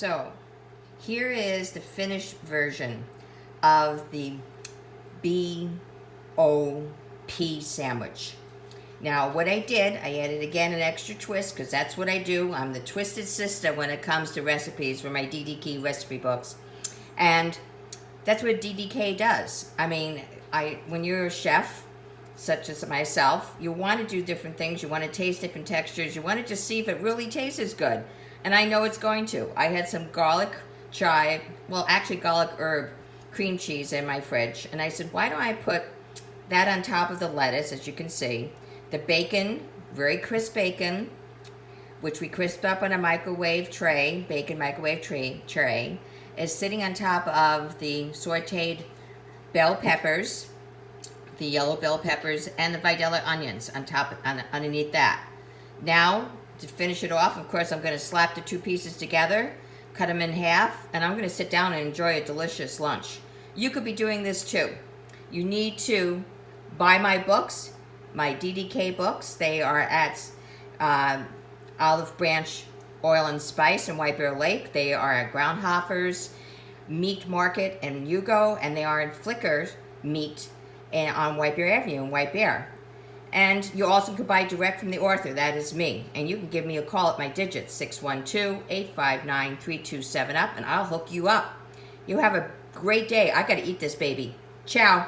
So, here is the finished version of the BOP sandwich. Now, what I did, I added again an extra twist because that's what I do. I'm the twisted sister when it comes to recipes for my DDK recipe books. And that's what DDK does. I mean, when you're a chef, such as myself, you want to do different things. You want to taste different textures. You want to just see if it really tastes good. And I know it's going to. I had some garlic chive, well, actually garlic herb cream cheese in my fridge. And I said, why don't I put that on top of the lettuce, as you can see. The bacon, very crisp bacon, which we crisped up on a microwave tray, bacon microwave tray, is sitting on top of the sauteed bell peppers, the yellow bell peppers, and the Videla onions underneath that. Now, to finish it off, of course, I'm going to slap the two pieces together, cut them in half, and I'm going to sit down and enjoy a delicious lunch. You could be doing this too. You need to buy my books, my DDK books. They are at Olive Branch Oil and Spice in White Bear Lake. They are at Groundhofer's Meat Market in Hugo, and they are in Flicker's Meat on White Bear Avenue in White Bear. And you also could buy direct from the author. That is me. And you can give me a call at my digits, 612-859-3278, and I'll hook you up. You have a great day. I got to eat this baby. Ciao.